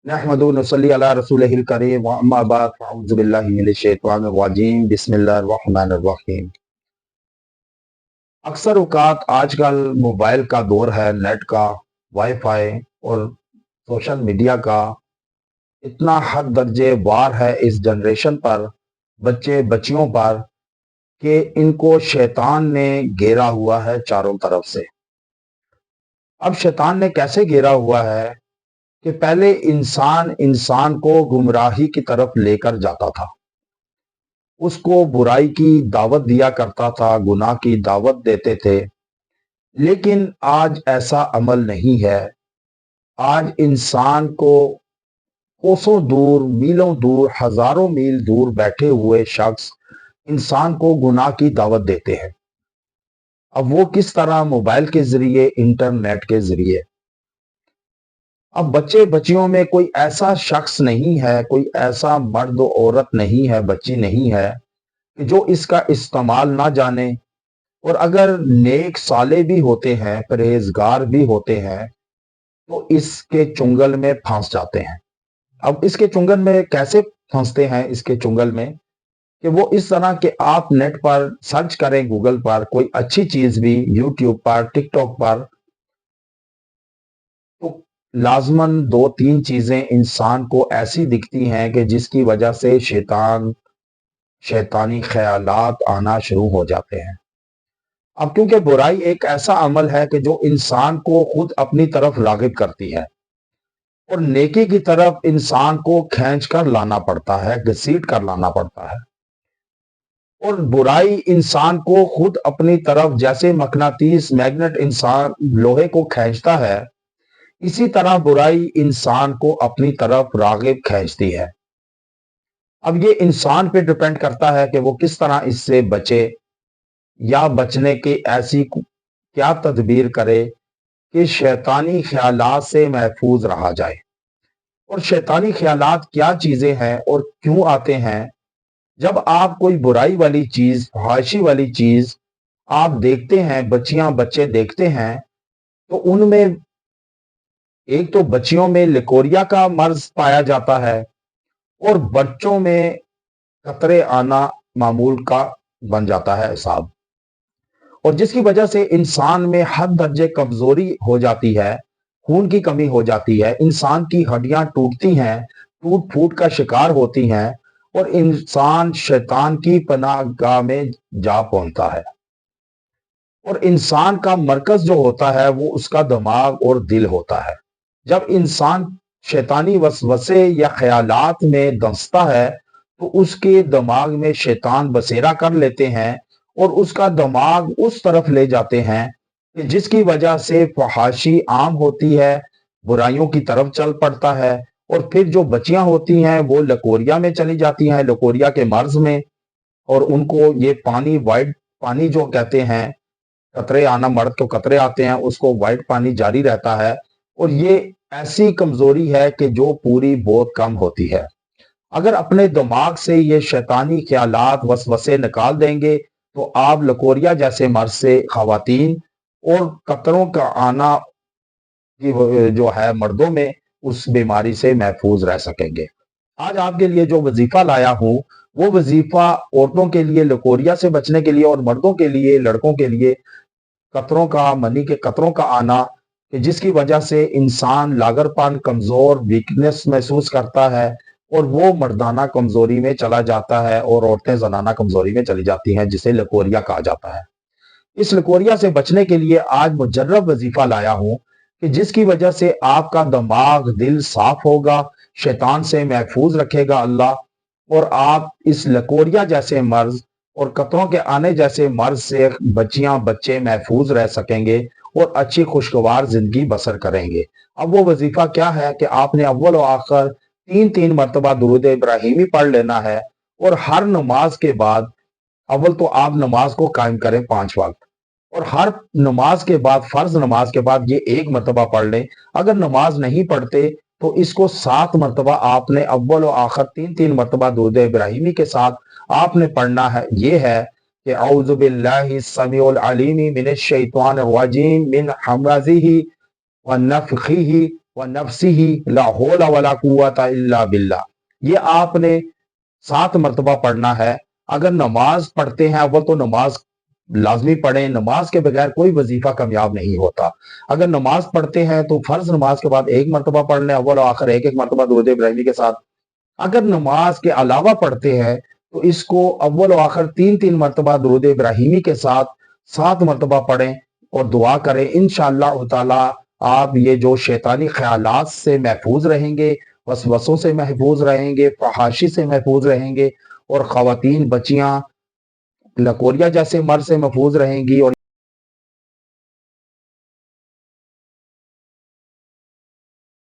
नहमदु व नसल्ली अला रसूलिहिल करीम व अम्मा बाद फ़अऊज़ु बिल्लाहि मिनश शैतानिर रजीम बिस्मिल्लाहिर रहमानिर रहीम। अक्सर औक़ात आजकल मोबाइल का दौर है, नेट का, वाईफाई और सोशल मीडिया का इतना हद दर्जे वार है इस जनरेशन पर, बच्चे बच्चियों पर, कि इनको शैतान ने घेरा हुआ है चारों तरफ से। अब शैतान ने कैसे घेरा हुआ है कि पहले इंसान इंसान को गुमराही की तरफ लेकर जाता था, उसको बुराई की दावत दिया करता था, गुनाह की दावत देते थे। लेकिन आज ऐसा अमल नहीं है। आज इंसान को कोसों दूर, मीलों दूर, हजारों मील दूर बैठे हुए शख्स इंसान को गुनाह की दावत देते हैं। अब वो किस तरह? मोबाइल के जरिए, इंटरनेट के जरिए। अब बच्चे बच्चियों में कोई ऐसा शख्स नहीं है, कोई ऐसा मर्द औरत नहीं है, बच्ची नहीं है कि जो इसका इस्तेमाल ना जाने। और अगर नेक साले भी होते हैं, परहेजगार भी होते हैं, तो इसके चुंगल में फंस जाते हैं। अब इसके चुंगल में कैसे फंसते हैं? इसके चुंगल में कि वो इस तरह के आप नेट पर सर्च करें, गूगल पर कोई अच्छी चीज भी, यूट्यूब पर, टिकटॉक पर, तो लाजमन दो तीन चीजें इंसान को ऐसी दिखती हैं कि जिसकी वजह से शैतानी ख्यालात आना शुरू हो जाते हैं। अब क्योंकि बुराई एक ऐसा अमल है कि जो इंसान को खुद अपनी तरफ रागिब करती है, और नेकी की तरफ इंसान को खींच कर लाना पड़ता है, घसीट कर लाना पड़ता है। और बुराई इंसान को खुद अपनी तरफ, जैसे मकनातीस मैग्नेट इंसान लोहे को खींचता है, इसी तरह बुराई इंसान को अपनी तरफ रागिब खींचती है। अब ये इंसान पे डिपेंड करता है कि वो किस तरह इससे बचे, या बचने की ऐसी क्या तदबीर करे कि शैतानी ख्यालात से महफूज रहा जाए। और शैतानी ख्यालात क्या चीजें हैं और क्यों आते हैं? जब आप कोई बुराई वाली चीज, फहाशी वाली चीज आप देखते हैं, बच्चियां बच्चे देखते हैं, तो उनमें एक तो बच्चियों में लिकोरिया का मर्ज पाया जाता है, और बच्चों में कतरे आना मामूल का बन जाता है हिसाब। और जिसकी वजह से इंसान में हद दर्जे कमजोरी हो जाती है, खून की कमी हो जाती है, इंसान की हड्डियां टूटती हैं, टूट फूट का शिकार होती हैं, और इंसान शैतान की पनाहगाह में जा पहुंचता है। और इंसान का मरकज जो होता है वो उसका दिमाग और दिल होता है। जब इंसान शैतानी वसवसे या ख्यालात में धंसता है, तो उसके दिमाग में शैतान बसेरा कर लेते हैं, और उसका दिमाग उस तरफ ले जाते हैं कि जिसकी वजह से फहाशी आम होती है, बुराइयों की तरफ चल पड़ता है। और फिर जो बच्चियां होती हैं वो लकोरिया में चली जाती हैं, लकोरिया के मर्ज में, और उनको ये पानी, वाइट पानी जो कहते हैं, कतरे आना, मर्द को कतरे आते हैं, उसको वाइट पानी जारी रहता है। और ये ऐसी कमजोरी है कि जो पूरी बहुत कम होती है। अगर अपने दिमाग से ये शैतानी ख्यालात, वसवसे निकाल देंगे, तो आप लकोरिया जैसे मर्ज से खवातीन और कतरों का आना की जो है मर्दों में, उस बीमारी से महफूज रह सकेंगे। आज आपके लिए जो वजीफा लाया हूं, वो वजीफा औरतों के लिए लकोरिया से बचने के लिए, और मर्दों के लिए, लड़कों के लिए कतरों का, मनी के कतरों का आना, कि जिसकी वजह से इंसान लागरपान, कमजोर, वीकनेस महसूस करता है, और वो मर्दाना कमजोरी में चला जाता है, और औरतें जनाना कमजोरी में चली जाती हैं, जिसे लकोरिया कहा जाता है। इस लकोरिया से बचने के लिए आज मुजर्रब वजीफा लाया हूं कि जिसकी वजह से आपका दिमाग, दिल साफ होगा, शैतान से महफूज रखेगा अल्लाह, और आप इस लकोरिया जैसे मर्ज और कतरों के आने जैसे मर्ज से बच्चियां बच्चे महफूज रह सकेंगे, और अच्छी खुशगवार जिंदगी बसर करेंगे। अब वो वजीफा क्या है कि आपने अव्वल और आखिर तीन तीन मरतबा दुरूद इब्राहिमी पढ़ लेना है, और हर नमाज के बाद, अव्वल तो आप नमाज को कायम करें 5 वक्त, और हर नमाज के बाद, फर्ज नमाज के बाद, ये एक मरतबा पढ़ लें। अगर नमाज नहीं पढ़ते तो इसको 7 मरतबा आपने अव्वल और आखिर तीन तीन मरतबा दुरूद इब्राहिमी के साथ आपने पढ़ना है। ये है कि औज़ु बिल्लाहि समीउल अलीम मिनश शैतानिर रजीम मिन हमज़िही व नफ़ख़िही व नफ्सिही ला हौला वला कुव्वता इल्ला बिल्लाह। ये आपने 7 मरतबा पढ़ना है। अगर नमाज पढ़ते हैं अव्वल तो नमाज लाजमी पढ़ें, नमाज के बगैर कोई वजीफा कामयाब नहीं होता। अगर नमाज पढ़ते हैं तो फर्ज नमाज के बाद 1 मरतबा पढ़ लें, अव्वल और आखिर एक मरतबा दुरूद इब्राहिमी के साथ। अगर नमाज के अलावा पढ़ते हैं तो इसको अव्वल और आखिर 3-3 मरतबा दुरूद इब्राहिमी के साथ 7 मरतबा पढ़ें और दुआ करें। इंशाअल्लाह ताला आप ये जो शैतानी ख्यालात से महफूज रहेंगे, वसवसों से महफूज रहेंगे, फहाशी से महफूज रहेंगे और ख़वातीन बच्चियां लकोरिया जैसे मर्ज से महफूज रहेंगी और